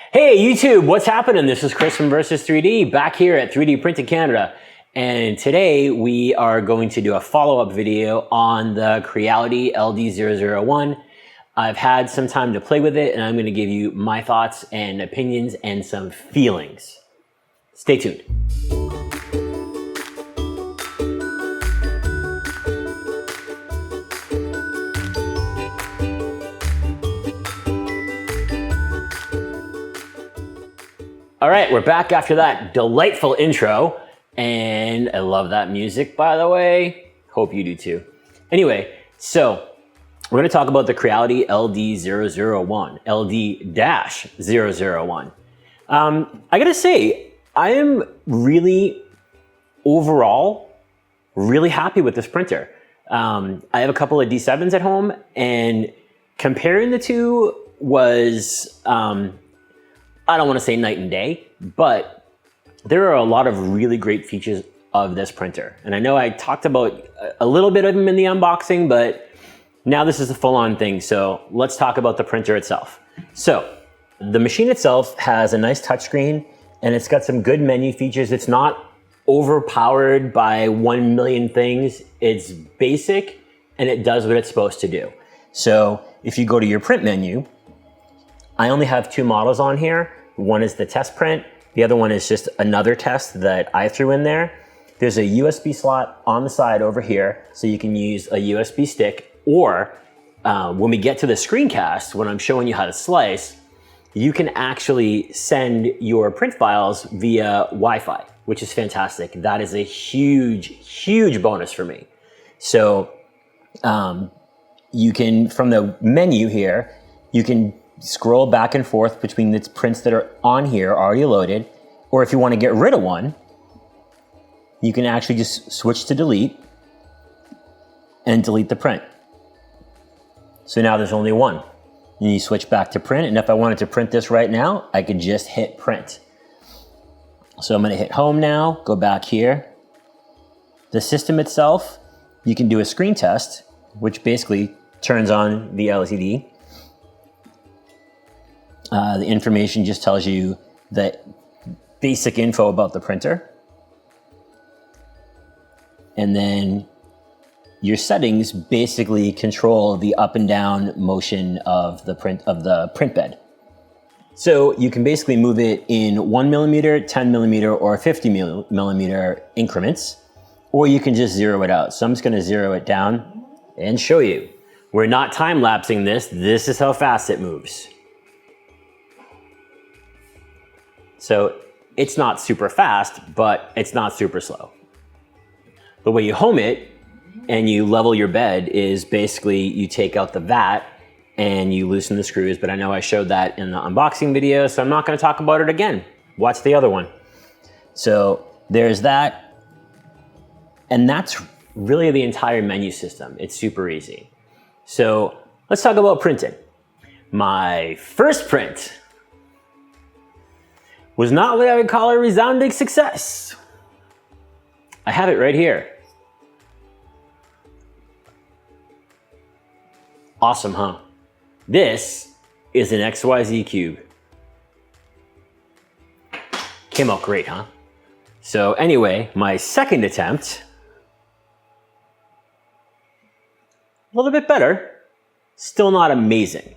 Hey YouTube, what's happening? This is Chris from Versus 3D back here at 3D Printing Canada. And today we are going to do a follow-up video on the Creality LD-001. I've had some time to play with it and I'm going to give you my thoughts and opinions and some feelings. Stay tuned. All right, we're back after that delightful intro, and I love that music, by the way. Hope you do too. Anyway, so we're going to talk about the Creality LD-001, LD-001. I got to say, I am really, overall, really happy with this printer. I have a couple of D7s at home, and comparing the two was... I don't want to say night and day, but there are a lot of really great features of this printer. And I know I talked about a little bit of them in the unboxing, but now this is a full-on thing. So let's talk about the printer itself. So the machine itself has a nice touchscreen and it's got some good menu features. It's not overpowered by 1 million things. It's basic and it does what it's supposed to do. So if you go to your print menu, I only have two models on here. One is the test print. The other one is just another test that I threw in there. There's a USB slot on the side over here, so you can use a USB stick, or when we get to the screencast, when I'm showing you how to slice, you can actually send your print files via Wi-Fi, which is fantastic. That is a huge, huge bonus for me. So you can, from the menu here, you can scroll back and forth between the prints that are on here already loaded, or if you want to get rid of one, you can actually just switch to delete and delete the print. So now there's only one. And you switch back to print, and if I wanted to print this right now, I could just hit print. So I'm going to hit home now, go back here. The system itself, you can do a screen test, which basically turns on the LCD. The information just tells you the basic info about the printer. And then your settings basically control the up and down motion of the print bed. So you can basically move it in 1 millimeter, 10 millimeter, or 50 millimeter increments, or you can just zero it out. So I'm just going to zero it down and show you. We're not time lapsing this. This is how fast it moves. So it's not super fast, but it's not super slow. The way you home it and you level your bed is basically you take out the vat and you loosen the screws, but I know I showed that in the unboxing video, so I'm not going to talk about it again. Watch the other one. So there's that. And that's really the entire menu system. It's super easy. So let's talk about printing. My first print was not what I would call a resounding success. I have it right here. Awesome, huh? This is an XYZ cube. Came out great, huh? So anyway, my second attempt, a little bit better, still not amazing.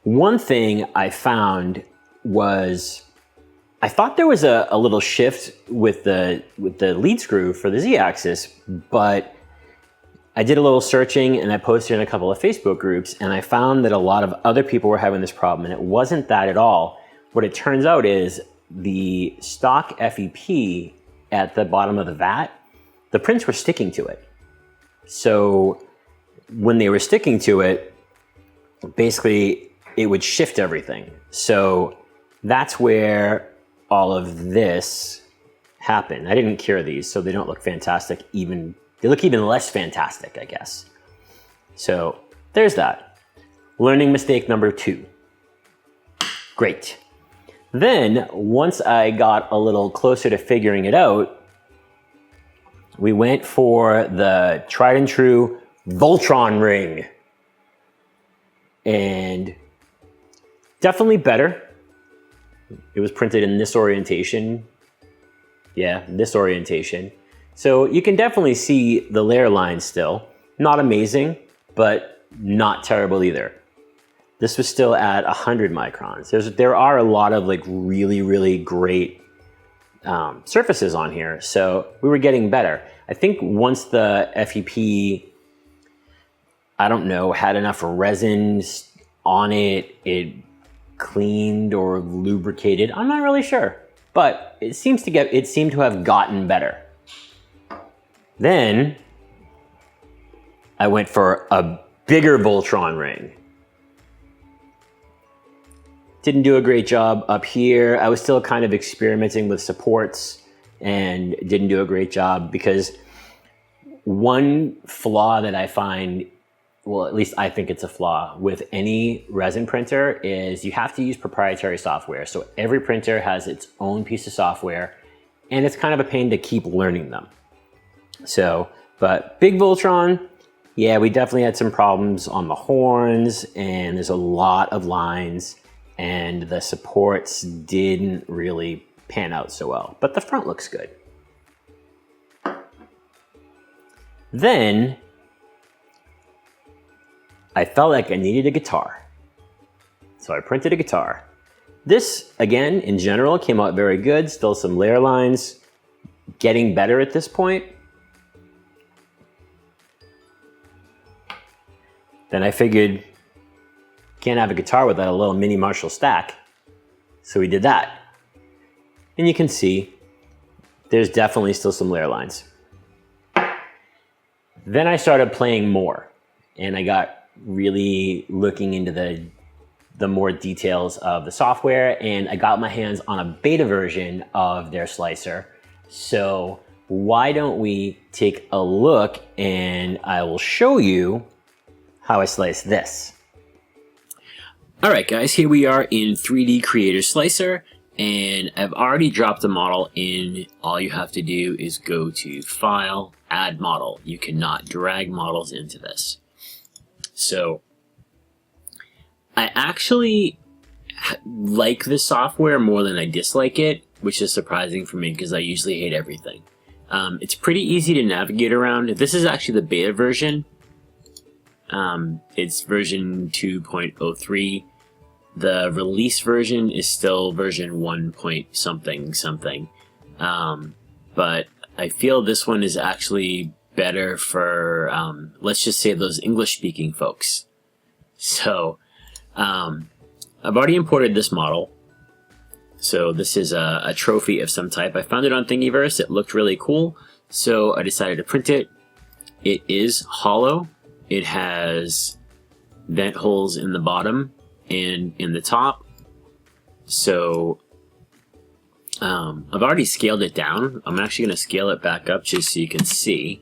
One thing I found was, I thought there was a little shift with the lead screw for the Z-axis, but I did a little searching and I posted in a couple of Facebook groups and I found that a lot of other people were having this problem, and it wasn't that at all. What it turns out is the stock FEP at the bottom of the vat, the prints were sticking to it. So when they were sticking to it, basically it would shift everything. So that's where all of this happened. I didn't cure these, so they don't look fantastic. They look even less fantastic, I guess. So there's that. Learning mistake number 2. Great. Then once I got a little closer to figuring it out, we went for the tried and true Voltron ring. And definitely better. It was printed in this orientation. Yeah, this orientation. So you can definitely see the layer lines still. Not amazing, but not terrible either. This was still at 100 microns. There are a lot of like really, really great surfaces on here. So we were getting better. I think once the FEP, I don't know, had enough resin on it, it cleaned or lubricated. I'm not really sure, but it seemed to have gotten better. Then I went for a bigger Voltron ring. Didn't do a great job up here. I was still kind of experimenting with supports and didn't do a great job because one flaw that I find, well, at least I think it's a flaw with any resin printer, is you have to use proprietary software. So every printer has its own piece of software and it's kind of a pain to keep learning them. So, but big Voltron, yeah, we definitely had some problems on the horns and there's a lot of lines and the supports didn't really pan out so well, but the front looks good. Then I felt like I needed a guitar. So I printed a guitar. This, again, in general, came out very good. Still some layer lines, getting better at this point. Then I figured, can't have a guitar without a little mini Marshall stack. So we did that. And you can see there's definitely still some layer lines. Then I started playing more and I got really looking into the more details of the software, and I got my hands on a beta version of their slicer. So why don't we take a look and I will show you how I slice this. All right, guys, here we are in 3D Creator Slicer, and I've already dropped the model in. All you have to do is go to File, Add Model. You cannot drag models into this. So I actually like this software more than I dislike it, which is surprising for me because I usually hate everything. It's pretty easy to navigate around. This is actually the beta version. It's version 2.03. The release version is still version 1 point something something. But I feel this one is actually better for, let's just say, those English-speaking folks. So, I've already imported this model. So this is a trophy of some type. I found it on Thingiverse. It looked really cool. So I decided to print it. It is hollow. It has vent holes in the bottom and in the top. So I've already scaled it down. I'm actually going to scale it back up just so you can see.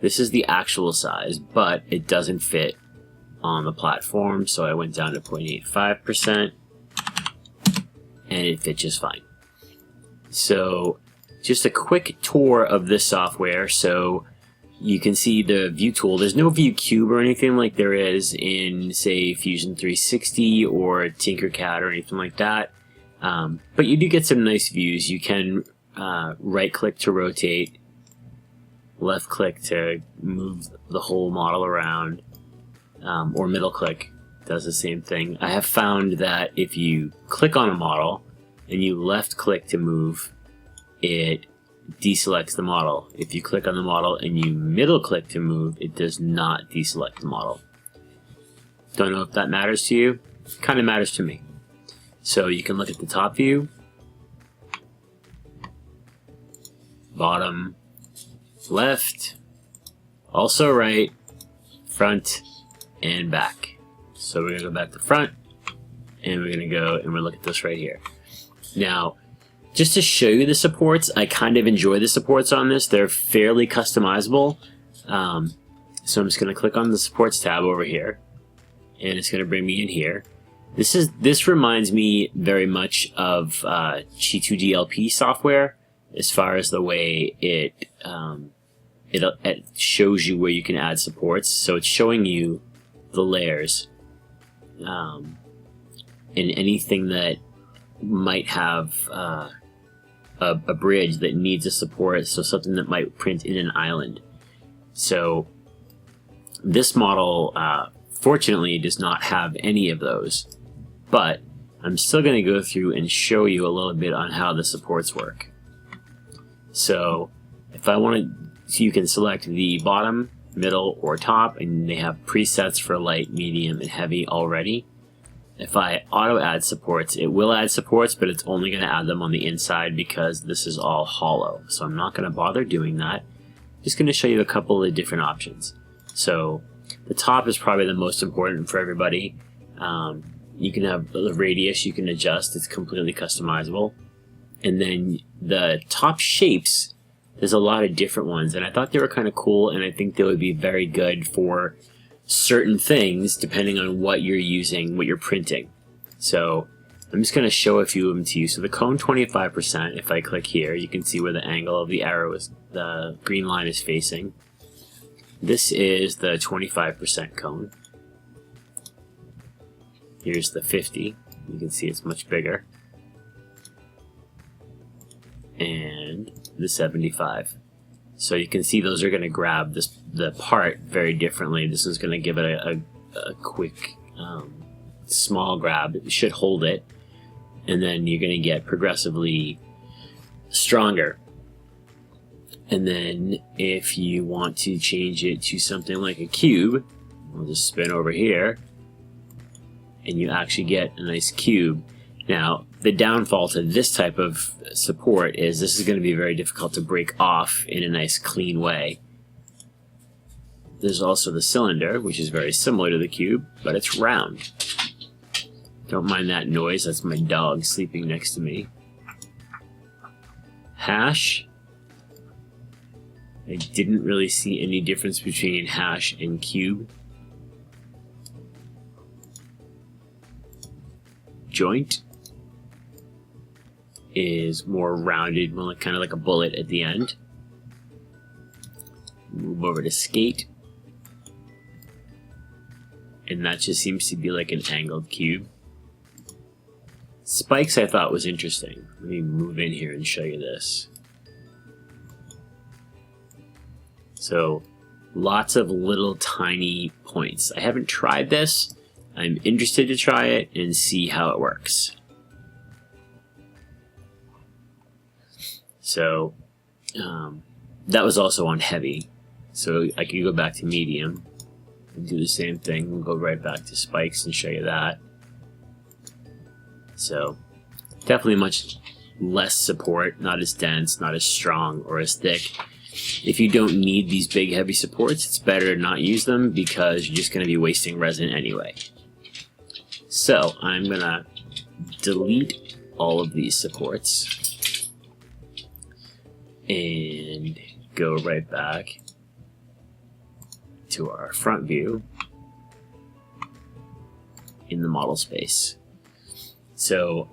This is the actual size, but it doesn't fit on the platform, so I went down to 0.85%, and it fit just fine. So just a quick tour of this software. So you can see the view tool. There's no view cube or anything like there is in, say, Fusion 360 or Tinkercad or anything like that. But you do get some nice views. You can right-click to rotate, left-click to move the whole model around, or middle-click does the same thing. I have found that if you click on a model and you left-click to move, it deselects the model. If you click on the model and you middle click to move, it does not deselect the model. Don't know if that matters to you. It kind of matters to me. So you can look at the top view, bottom, left, also right, front, and back. So we're going to go back to front, and we're going to go and we'll look at this right here. Now, just to show you the supports, I kind of enjoy the supports on this. They're fairly customizable. So I'm just going to click on the supports tab over here, and it's going to bring me in here. This reminds me very much of Chi2DLP software as far as the way it shows you where you can add supports. So it's showing you the layers, and anything that might have a bridge that needs a support, so something that might print in an island. So this model, fortunately, does not have any of those, but I'm still going to go through and show you a little bit on how the supports work. So if I wanted, so you can select the bottom, middle, or top, and they have presets for light, medium, and heavy already. If I auto add supports, it will add supports, but it's only going to add them on the inside because this is all hollow. So I'm not going to bother doing that. I'm just going to show you a couple of different options. So the top is probably the most important for everybody. You can have the radius you can adjust, it's completely customizable. And then the top shapes, there's a lot of different ones, and I thought they were kind of cool, and I think they would be very good for certain things depending on what you're using, what you're printing. So I'm just going to show a few of them to you. So the cone 25%, if I click here, you can see where the angle of the arrow is, the green line is facing. This is the 25% cone. Here's the 50. You can see it's much bigger. And the 75. So you can see those are going to grab the part very differently. This is going to give it a quick, small grab. It should hold it. And then you're going to get progressively stronger. And then if you want to change it to something like a cube, we'll just spin over here, and you actually get a nice cube. Now, the downfall to this type of support is this is going to be very difficult to break off in a nice clean way. There's also the cylinder, which is very similar to the cube, but it's round. Don't mind that noise, that's my dog sleeping next to me. Hash. I didn't really see any difference between hash and cube. Joint is more rounded, more like, kind of like a bullet at the end. Move over to skate. And that just seems to be like an angled cube. Spikes I thought was interesting. Let me move in here and show you this. So lots of little tiny points. I haven't tried this. I'm interested to try it and see how it works. So that was also on heavy. So I could go back to medium and do the same thing. We'll go right back to spikes and show you that. So definitely much less support, not as dense, not as strong or as thick. If you don't need these big heavy supports, it's better to not use them because you're just going to be wasting resin anyway. So I'm going to delete all of these supports and go right back to our front view in the model space. So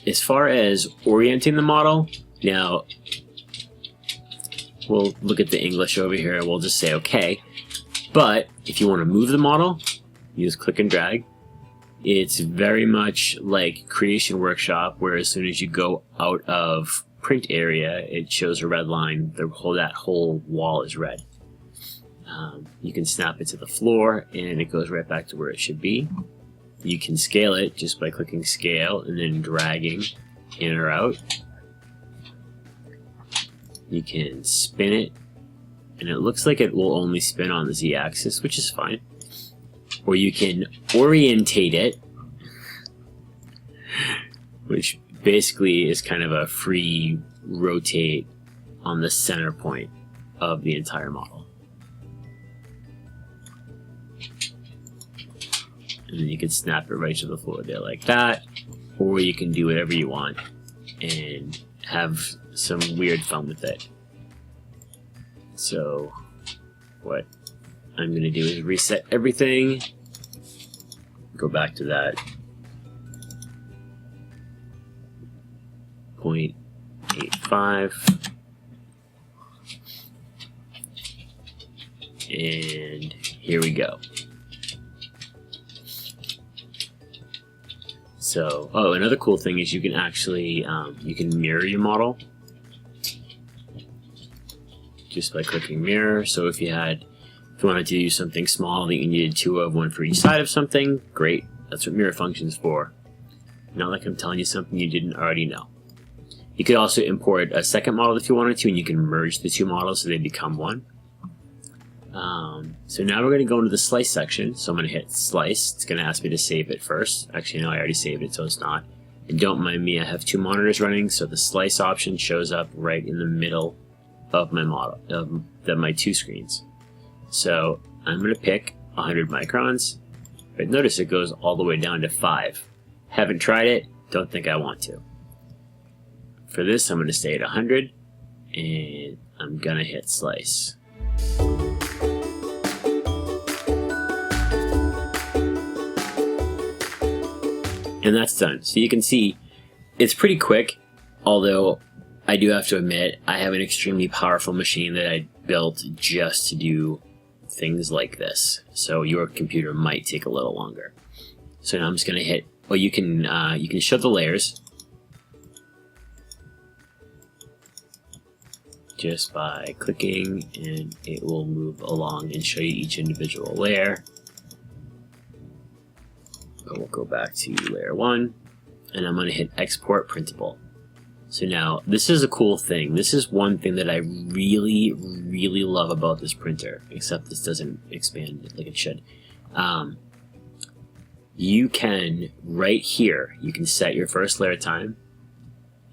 as far as orienting the model, now we'll look at the English over here and we'll just say okay. But if you want to move the model, you just click and drag. It's very much like Creation Workshop, where as soon as you go out of print area, it shows a red line. That whole wall is red. You can snap it to the floor and it goes right back to where it should be. You can scale it just by clicking scale and then dragging in or out. You can spin it, and it looks like it will only spin on the z-axis, which is fine. Or you can orientate it, which basically is kind of a free rotate on the center point of the entire model. And then you can snap it right to the floor there like that, or you can do whatever you want and have some weird fun with it. So what I'm going to do is reset everything, go back to that 0.85, and here we go. So, oh, another cool thing is you can actually, you can mirror your model just by clicking mirror. So if you wanted to do something small that you needed two of, one for each side of something, great. That's what mirror function's for. Not like I'm telling you something you didn't already know. You could also import a second model if you wanted to, and you can merge the two models so they become one. So now we're going to go into the slice section. So I'm going to hit slice. It's going to ask me to save it first. Actually, no, I already saved it, so it's not. And don't mind me, I have two monitors running, so the slice option shows up right in the middle of my model, of my two screens. So I'm going to pick 100 microns, but notice it goes all the way down to 5. Haven't tried it, don't think I want to. For this, I'm going to stay at 100, and I'm going to hit slice. And that's done. So you can see it's pretty quick, although I do have to admit I have an extremely powerful machine that I built just to do things like this. So your computer might take a little longer. So now I'm just going to hit, well, you can show the layers just by clicking, and it will move along and show you each individual layer. But we'll go back to layer 1, and I'm going to hit export printable. So now this is a cool thing. This is one thing that I really, really love about this printer, except this doesn't expand like it should. You can, right here, you can set your first layer time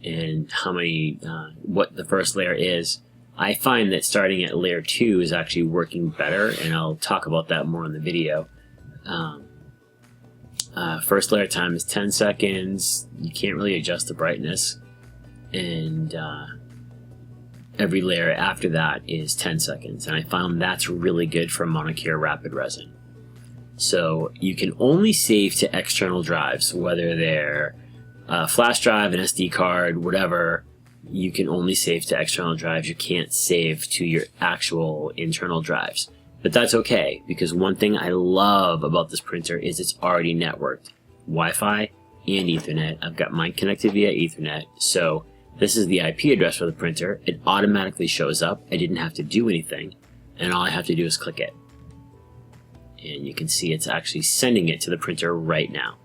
and how many, what the first layer is. I find that starting at layer 2 is actually working better, and I'll talk about that more in the video. First layer time is 10 seconds. You can't really adjust the brightness. And every layer after that is 10 seconds. And I found that's really good for monocure rapid resin. So you can only save to external drives, whether they're a flash drive, an SD card, whatever. You can only save to external drives. You can't save to your actual internal drives. But that's okay, because one thing I love about this printer is it's already networked. Wi-Fi and Ethernet. I've got mine connected via Ethernet. So this is the IP address for the printer. It automatically shows up. I didn't have to do anything. And all I have to do is click it. And you can see it's actually sending it to the printer right now.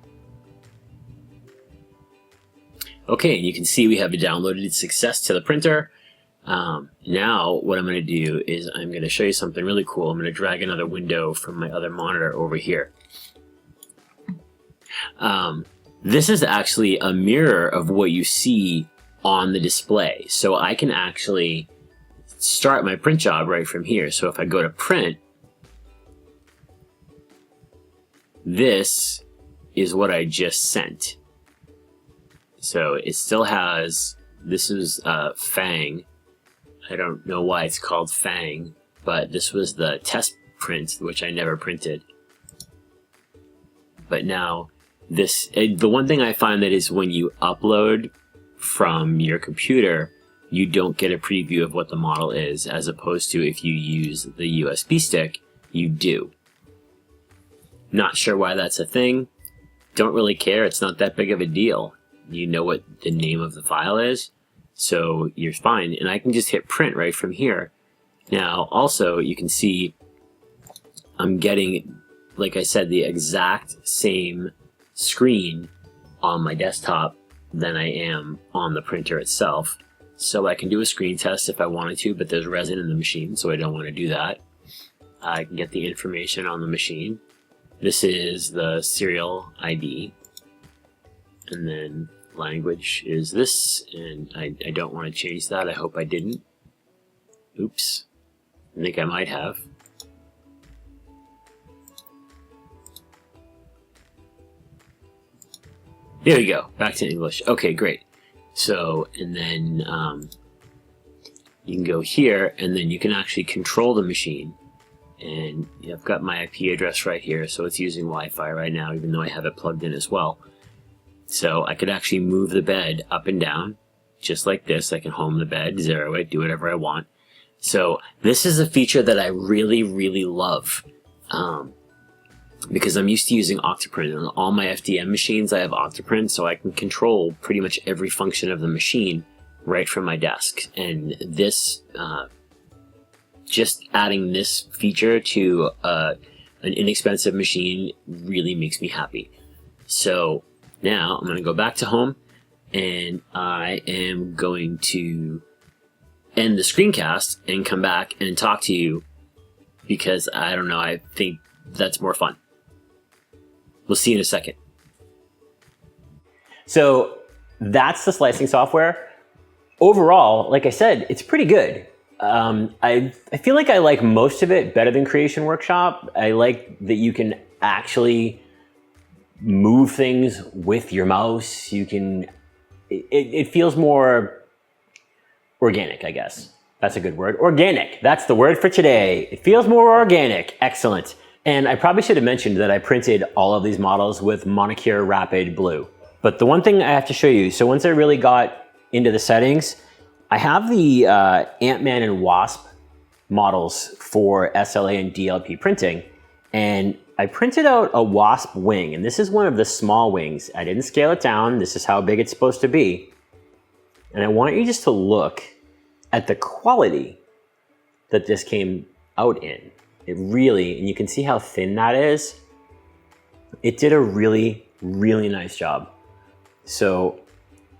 Okay, and you can see we have a downloaded success to the printer. Now what I'm going to do is I'm going to show you something really cool. I'm going to drag another window from my other monitor over here. This is actually a mirror of what you see on the display. So I can actually start my print job right from here. So if I go to print, this is what I just sent. So it still has, this is Fang. I don't know why it's called Fang, but this was the test print, which I never printed. But now this, the one thing I find that is when you upload from your computer, you don't get a preview of what the model is, as opposed to if you use the USB stick, you do. Not sure why that's a thing. Don't really care. It's not that big of a deal. You know what the name of the file is, so you're fine. And I can just hit print right from here. Now, also, you can see I'm getting, like I said, the exact same screen on my desktop than I am on the printer itself. So I can do a screen test if I wanted to, but there's resin in the machine, so I don't want to do that. I can get the information on the machine. This is the serial ID. And then language is this, and I don't want to change that. I hope I didn't. Oops. I think I might have. There we go. Back to English. Okay, great. So, and then you can go here, and then you can actually control the machine. And I've got my IP address right here, so it's using Wi-Fi right now, even though I have it plugged in as well. So I could actually move the bed up and down, just like this. I can home the bed, zero it, do whatever I want. So this is a feature that I really, really love. because I'm used to using Octoprint. On all my FDM machines, I have Octoprint, so I can control pretty much every function of the machine right from my desk. And this, just adding this feature to an inexpensive machine really makes me happy. So now I'm going to go back to home, and I am going to end the screencast and come back and talk to you, because I don't know, I think that's more fun. We'll see you in a second. So that's the slicing software. Overall, like I said, it's pretty good. I feel like I like most of it better than Creation Workshop. I like that you can actually move things with your mouse. You can, it feels more organic, I guess. That's a good word. Organic. That's the word for today. It feels more organic. Excellent. And I probably should have mentioned that I printed all of these models with Monocular Rapid Blue. But the one thing I have to show you, so once I really got into the settings, I have the Ant-Man and Wasp models for SLA and DLP printing. And I printed out a Wasp wing, and this is one of the small wings. I didn't scale it down. This is how big it's supposed to be. And I want you just to look at the quality that this came out in. It really, and you can see how thin that is. It did a really, really nice job. So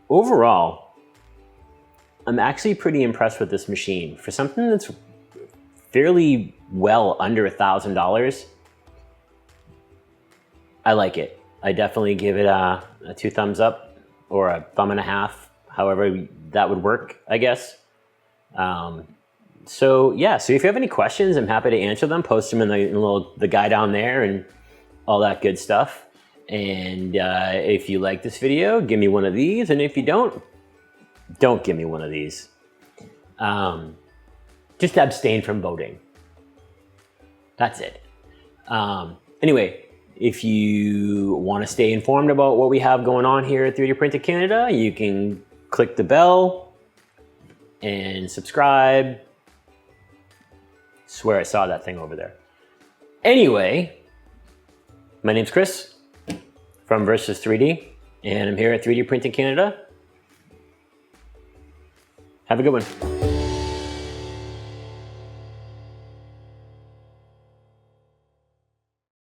overall, I'm actually pretty impressed with this machine. For something that's fairly well under $1,000, I like it. I definitely give it a 2 thumbs up or a 1.5 thumbs, however that would work, I guess. So yeah, so if you have any questions, I'm happy to answer them. Post them in the guy down there and all that good stuff. And if you like this video, give me one of these. And if you don't give me one of these. Just abstain from voting. That's it. Anyway, if you want to stay informed about what we have going on here at 3D Printed Canada, you can click the bell and subscribe. Swear I saw that thing over there. Anyway, my name's Chris from Versus 3D, and I'm here at 3D Printed Canada. Have a good one.